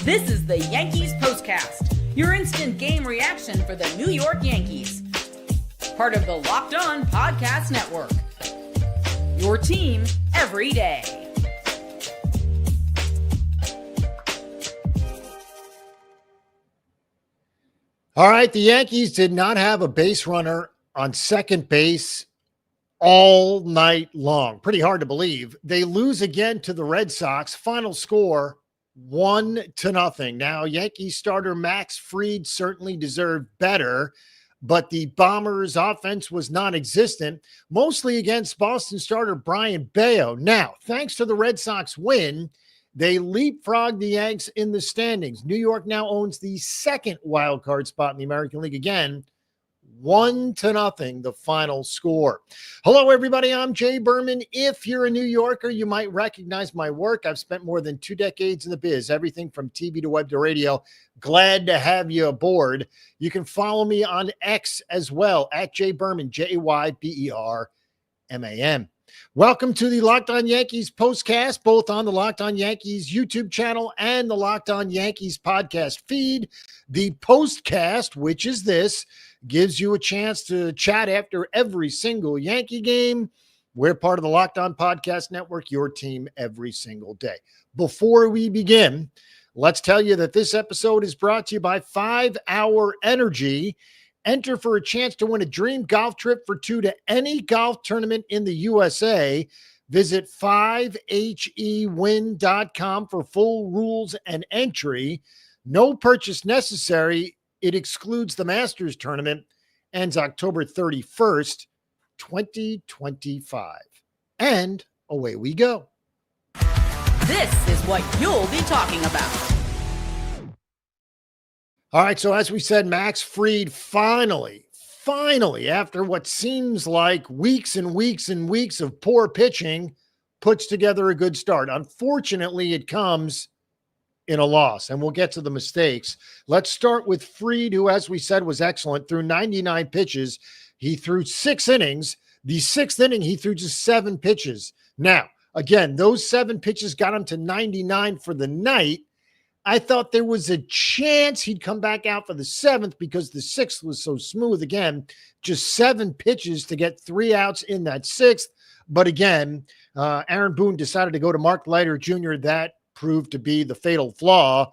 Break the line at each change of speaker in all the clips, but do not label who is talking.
This is the Yankees POSTCAST, your instant game reaction for the New York Yankees. Part of the Locked On Podcast Network. Your team every day.
All right, the Yankees did not have a base runner on second base all night long. Pretty hard to believe. They lose again to the Red Sox. Final score, 1-0. Now, Yankees starter Max Fried certainly deserved better, but the Bombers' offense was non-existent, mostly against Boston starter Brian Bayo. Now, thanks to the Red Sox win, they leapfrogged the Yanks in the standings. New York now owns the second wild card spot in the American League again. 1-0, the final score. Hello, everybody. I'm Jay Berman. If you're a New Yorker, you might recognize my work. I've spent more than 2 decades in the biz, everything from TV to web to radio. Glad to have you aboard. You can follow me on X as well, at Jay Berman, Jayberman. Welcome to the Locked On Yankees postcast, both on the Locked On Yankees YouTube channel and the Locked On Yankees podcast feed. The postcast, which is this, gives you a chance to chat after every single Yankee game. We're part of the Locked On Podcast Network, your team every single day. Before we begin, let's tell you that this episode is brought to you by 5 Hour Energy. Enter for a chance to win a dream golf trip for 2 to any golf tournament in the USA. Visit 5hewin.com for full rules and entry. No purchase necessary. It excludes the Masters tournament. Ends October 31st, 2025. And away we go.
This is what you'll be talking about.
All right, so as we said, Max Fried finally, after what seems like weeks and weeks and weeks of poor pitching, puts together a good start. Unfortunately, it comes in a loss, and we'll get to the mistakes. Let's start with Fried, who, as we said, was excellent. Through 99 pitches, he threw 6 innings. The 6th inning, he threw just 7 pitches. Now, again, those 7 pitches got him to 99 for the night. I thought there was a chance he'd come back out for the 7th because the 6th was so smooth. Again, just 7 pitches to get 3 outs in that 6th. But again, Aaron Boone decided to go to Mark Leiter Jr. That proved to be the fatal flaw.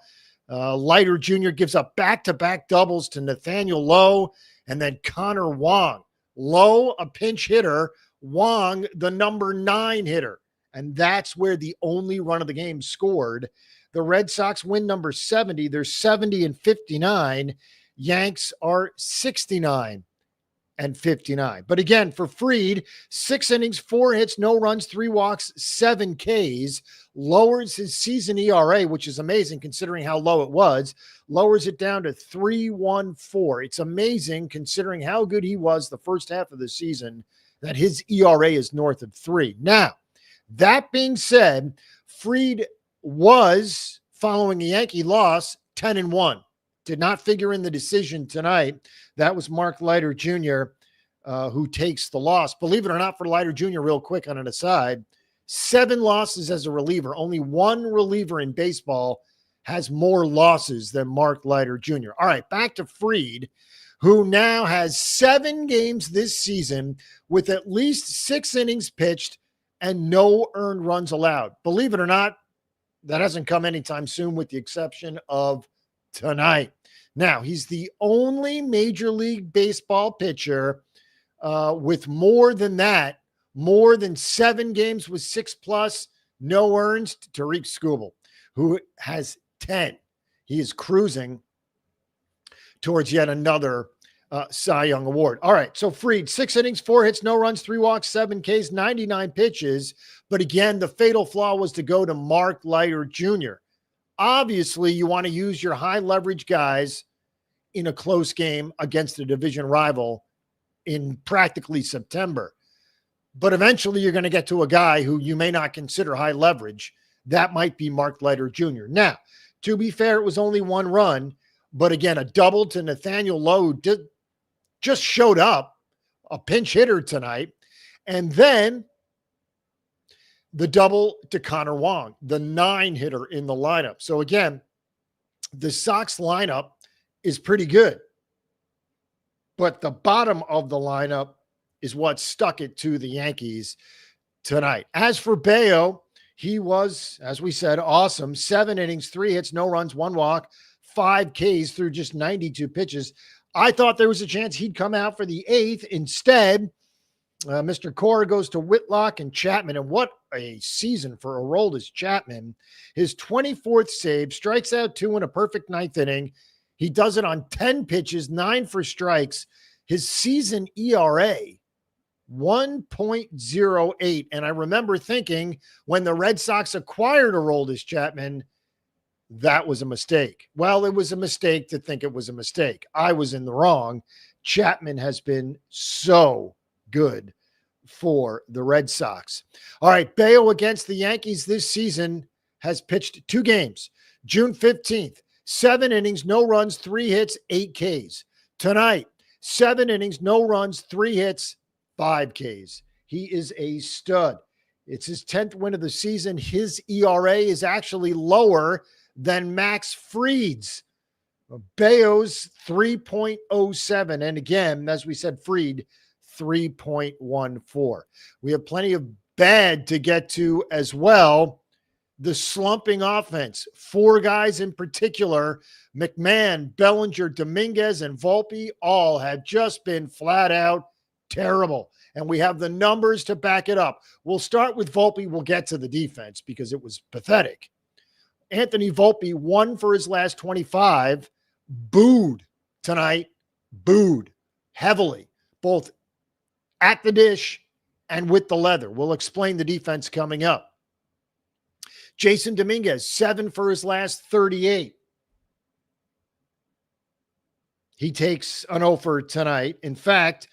Leiter Jr. gives up back-to-back doubles to Nathaniel Lowe and then Connor Wong. Lowe, a pinch hitter. Wong, the number 9 hitter. And that's where the only run of the game scored. The Red Sox win number 70. They're 70-59. Yanks are 69-59. But again, for Fried, 6 innings, 4 hits, no runs, 3 walks, 7 Ks. Lowers his season ERA, which is amazing considering how low it was. Lowers it down to 3.14. It's amazing considering how good he was the first half of the season that his ERA is north of 3. Now, that being said, Fried was, following a Yankee loss, 10-1. Did not figure in the decision tonight. That was Mark Leiter Jr. Who takes the loss. Believe it or not, for Leiter Jr., real quick on an aside, 7 losses as a reliever. Only 1 reliever in baseball has more losses than Mark Leiter Jr. All right, back to Fried, who now has 7 games this season with at least 6 innings pitched and no earned runs allowed. Believe it or not, that hasn't come anytime soon with the exception of tonight. Now, he's the only Major League Baseball pitcher with more than 7 games with 6+, no earns, Tariq Skubal, who has 10. He is cruising towards yet another Cy Young Award. All right, so Fried, 6 innings, 4 hits, no runs, 3 walks, 7 Ks, 99 pitches. But again, the fatal flaw was to go to Mark Leiter Jr. Obviously, you want to use your high leverage guys in a close game against a division rival in practically September. But eventually you're going to get to a guy who you may not consider high leverage. That might be Mark Leiter Jr. Now, to be fair, it was only 1 run. But again, a double to Nathaniel Lowe just showed up, a pinch hitter tonight. And then the double to Connor Wong, the 9 hitter in the lineup. So again, the Sox lineup is pretty good, but the bottom of the lineup is what stuck it to the Yankees tonight. As for Bayo, he was, as we said, awesome. 7 innings, 3 hits, no runs, 1 walk, 5 Ks through just 92 pitches. I thought there was a chance he'd come out for the 8th. Instead, Mr. Cora goes to Whitlock and Chapman, and what a season for Aroldis Chapman. His 24th save, strikes out 2 in a perfect 9th inning. He does it on 10 pitches, 9 for strikes. His season ERA, 1.08. And I remember thinking when the Red Sox acquired Aroldis Chapman, that was a mistake. Well, it was a mistake to think it was a mistake. I was in the wrong. Chapman has been so good for the Red Sox. All right, Bayo against the Yankees this season has pitched 2 games. June 15th, 7 innings, no runs, 3 hits, 8 Ks. Tonight, 7 innings, no runs, 3 hits, 5 Ks. He is a stud. It's his 10th win of the season. His ERA is actually lower than Max Fried's. Bayo's 3.07. And again, as we said, Fried 3.14. We have plenty of bad to get to as well. The slumping offense, 4 guys in particular, McMahon, Bellinger, Dominguez, and Volpe, all have just been flat out terrible. And we have the numbers to back it up. We'll start with Volpe. We'll get to the defense because it was pathetic. Anthony Volpe, 1 for his last 25, booed tonight, booed heavily, both at the dish and with the leather. We'll explain the defense coming up. Jason Dominguez, 7 for his last 38. He takes an offer tonight. In fact,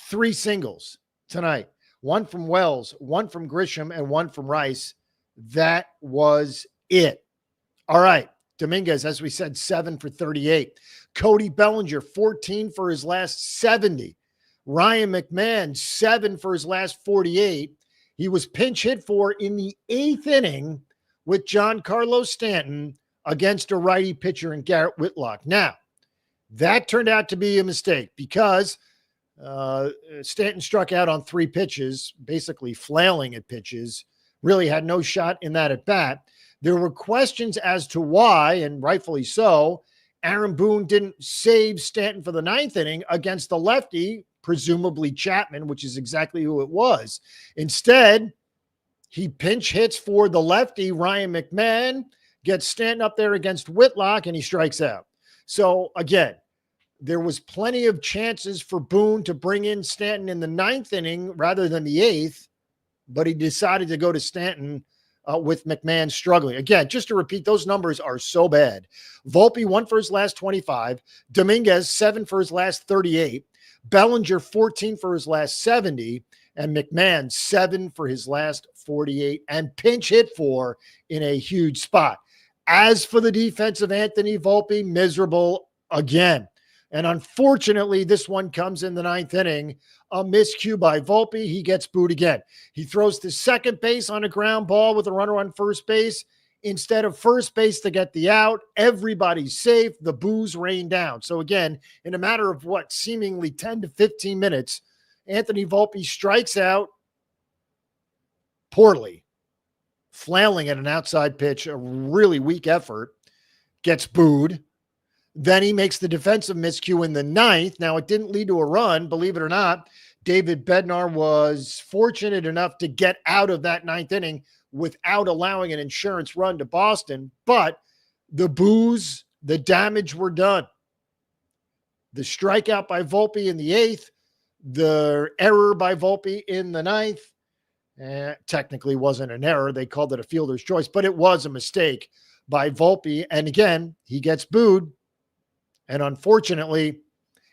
3 singles tonight. 1 from Wells, 1 from Grisham, and 1 from Rice. That was it. All right. Dominguez, as we said, 7 for 38. Cody Bellinger, 14 for his last 70. Ryan McMahon, 7 for his last 48. He was pinch hit for in the 8th inning with Giancarlo Stanton against a righty pitcher in Garrett Whitlock. Now, that turned out to be a mistake because Stanton struck out on 3 pitches, basically flailing at pitches, really had no shot in that at bat. There were questions as to why, and rightfully so, Aaron Boone didn't save Stanton for the 9th inning against the lefty, presumably Chapman, which is exactly who it was. Instead, he pinch hits for the lefty, Ryan McMahon, gets Stanton up there against Whitlock, and he strikes out. So, again, there was plenty of chances for Boone to bring in Stanton in the 9th inning rather than the 8th, but he decided to go to Stanton with McMahon struggling. Again, just to repeat, those numbers are so bad. Volpe, 1 for his last 25. Dominguez, 7 for his last 38. Bellinger, 14 for his last 70. And McMahon, 7 for his last 48. And pinch hit for in a huge spot. As for the defense of Anthony Volpe, miserable again. And unfortunately, this one comes in the 9th inning. A miscue by Volpe. He gets booed again. He throws to second base on a ground ball with a runner on first base. Instead of first base to get the out, everybody's safe. The boos rain down. So again, in a matter of what, seemingly 10 to 15 minutes, Anthony Volpe strikes out poorly, flailing at an outside pitch, a really weak effort, gets booed. Then he makes the defensive miscue in the 9th. Now, it didn't lead to a run, believe it or not. David Bednar was fortunate enough to get out of that 9th inning without allowing an insurance run to Boston. But the boos, the damage were done. The strikeout by Volpe in the 8th, the error by Volpe in the 9th, technically wasn't an error. They called it a fielder's choice, but it was a mistake by Volpe. And again, he gets booed. And unfortunately,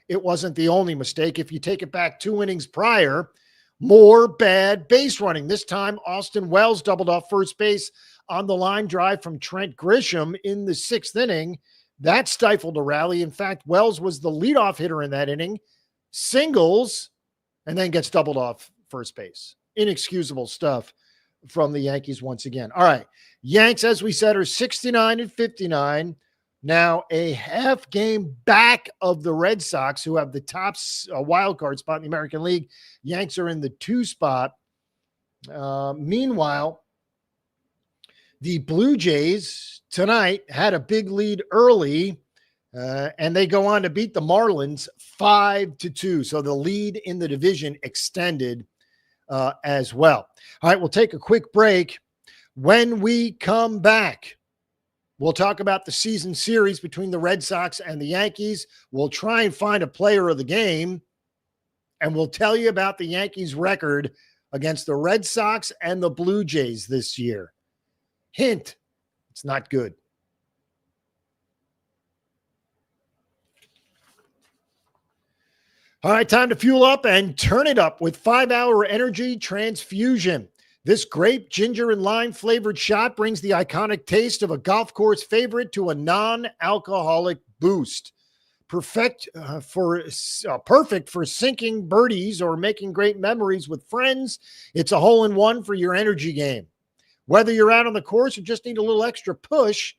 it wasn't the only mistake. If you take it back 2 innings prior, more bad base running. This time, Austin Wells doubled off first base on the line drive from Trent Grisham in the 6th inning. That stifled a rally. In fact, Wells was the leadoff hitter in that inning, singles, and then gets doubled off first base. Inexcusable stuff from the Yankees once again. All right. Yanks, as we said, are 69 and 59. now a half game back of the Red Sox, who have the top wild card spot in the American League. Yanks are in the 2 spot. Meanwhile, the Blue Jays tonight had a big lead early, and they go on to beat the Marlins 5-2. So the lead in the division extended as well. All right, we'll take a quick break. When we come back, we'll talk about the season series between the Red Sox and the Yankees. We'll try and find a player of the game, and we'll tell you about the Yankees' record against the Red Sox and the Blue Jays this year. Hint, it's not good. All right, time to fuel up and turn it up with 5-Hour Energy Transfusion. This grape, ginger, and lime flavored shot brings the iconic taste of a golf course favorite to a non-alcoholic boost. Perfect for sinking birdies or making great memories with friends. It's a hole-in-one for your energy game. Whether you're out on the course or just need a little extra push,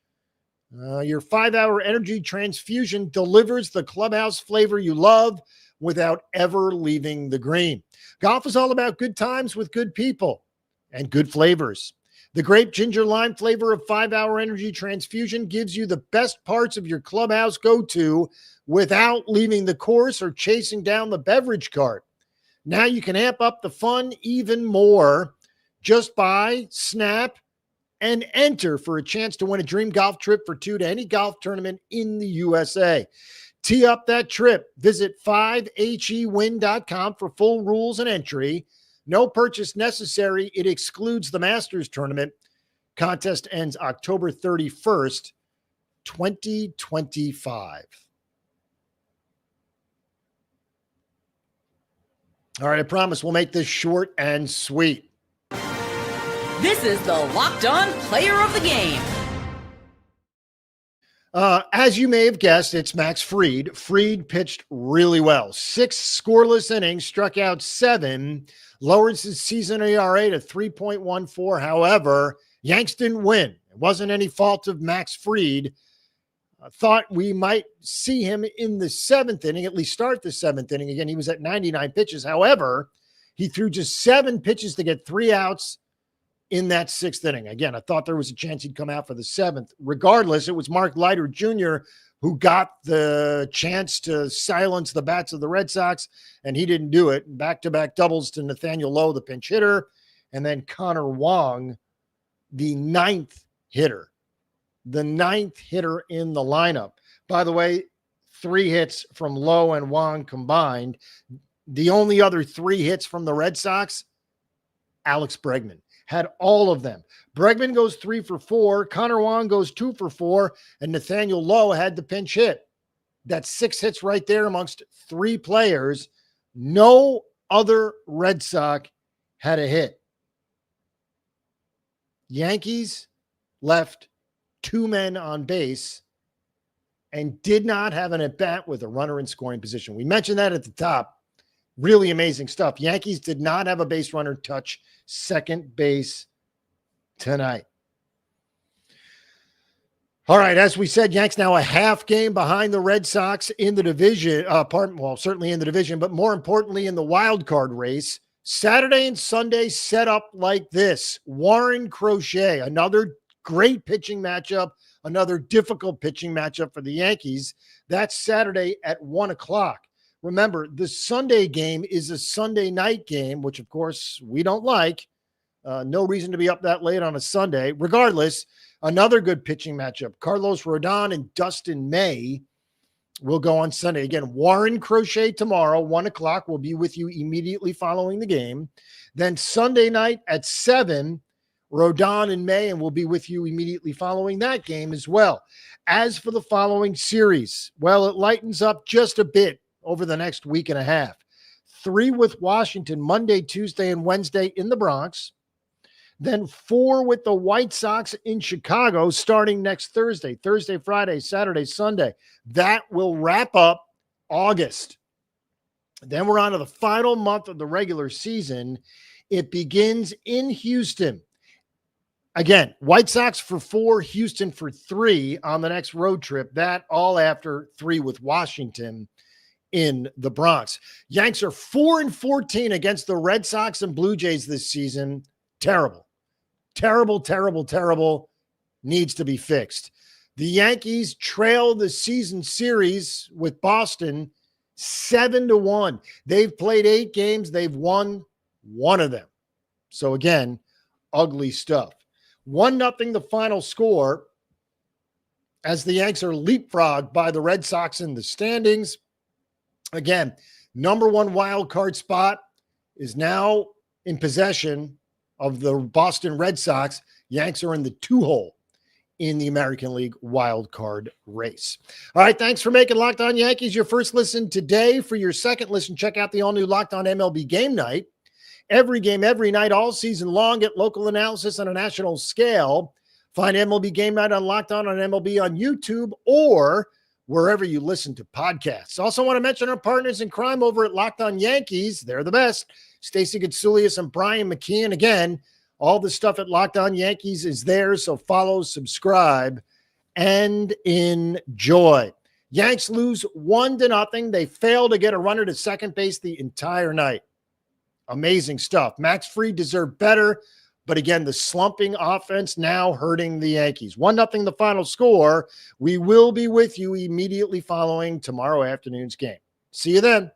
your 5-Hour Energy Transfusion delivers the clubhouse flavor you love without ever leaving the green. Golf is all about good times with good people and good flavors. The grape, ginger, lime flavor of 5-Hour Energy Transfusion gives you the best parts of your clubhouse go-to without leaving the course or chasing down the beverage cart. Now you can amp up the fun even more. Just buy, snap, and enter for a chance to win a dream golf trip for 2 to any golf tournament in the USA. Tee up that trip. Visit 5hewin.com for full rules and entry. No purchase necessary. It excludes the Masters tournament. Contest ends October 31st, 2025. All right, I promise we'll make this short and sweet.
This is the Locked On Player of the Game.
As you may have guessed, it's Max Fried. Fried pitched really well. 6 scoreless innings, struck out 7, lowered his season ERA to 3.14. However, Yanks didn't win. It wasn't any fault of Max Fried. I thought we might see him in the 7th inning, at least start the 7th inning. Again, he was at 99 pitches. However, he threw just 7 pitches to get 3 outs in that 6th inning. Again, I thought there was a chance he'd come out for the 7th. Regardless, it was Mark Leiter Jr. who got the chance to silence the bats of the Red Sox, and he didn't do it. Back-to-back doubles to Nathaniel Lowe, the pinch hitter, and then Connor Wong, the 9th hitter. The 9th hitter in the lineup. By the way, 3 hits from Lowe and Wong combined. The only other 3 hits from the Red Sox, Alex Bregman. Had all of them. Bregman goes 3 for 4. Connor Wong goes 2 for 4. And Nathaniel Lowe had the pinch hit. That's 6 hits right there amongst 3 players. No other Red Sox had a hit. Yankees left 2 men on base and did not have an at-bat with a runner in scoring position. We mentioned that at the top. Really amazing stuff. Yankees did not have a base runner touch second base tonight. All right, as we said, Yanks now a half game behind the Red Sox in the division, certainly in the division, but more importantly in the wild card race. Saturday and Sunday set up like this. Warren Crochet, another great pitching matchup, another difficult pitching matchup for the Yankees. That's Saturday at 1 o'clock. Remember, the Sunday game is a Sunday night game, which, of course, we don't like. No reason to be up that late on a Sunday. Regardless, another good pitching matchup. Carlos Rodon and Dustin May will go on Sunday. Again, Warren Crochet tomorrow, 1 o'clock. We'll be with you immediately following the game. Then Sunday night at 7, Rodon and May, and we'll be with you immediately following that game as well. As for the following series, well, it lightens up just a bit over the next week and a half. 3 with Washington, Monday, Tuesday, and Wednesday in the Bronx. Then 4 with the White Sox in Chicago starting next Thursday, Friday, Saturday, Sunday. That will wrap up August. Then we're on to the final month of the regular season. It begins in Houston. Again, White Sox for 4, Houston for 3 on the next road trip. That all after 3 with Washington in the Bronx. Yanks are 4-14 against the Red Sox and Blue Jays this season. Terrible. Terrible, terrible, terrible. Needs to be fixed. The Yankees trail the season series with Boston 7-1. They've played 8 games. They've won 1 of them. So again, ugly stuff. 1-0 the final score as the Yanks are leapfrogged by the Red Sox in the standings. Again, number 1 wild card spot is now in possession of the Boston Red Sox. Yanks are in the 2-hole in the American League wild card race. All right, thanks for making Locked On Yankees your first listen today. For your second listen, check out the all-new Locked On MLB Game Night. Every game, every night, all season long. Get local analysis on a national scale. Find MLB Game Night on Locked On MLB on YouTube or wherever you listen to podcasts. Also want to mention our partners in crime over at Locked On Yankees. They're the best. Stacey Gitsoulias and Brian McKeon. Again, all the stuff at Locked On Yankees is there, so follow, subscribe, and enjoy. Yanks lose 1-0. They fail to get a runner to second base the entire night. Amazing stuff. Max Fried deserved better, but again, the slumping offense now hurting the Yankees. 1-0 the final score. We will be with you immediately following tomorrow afternoon's game. See you then.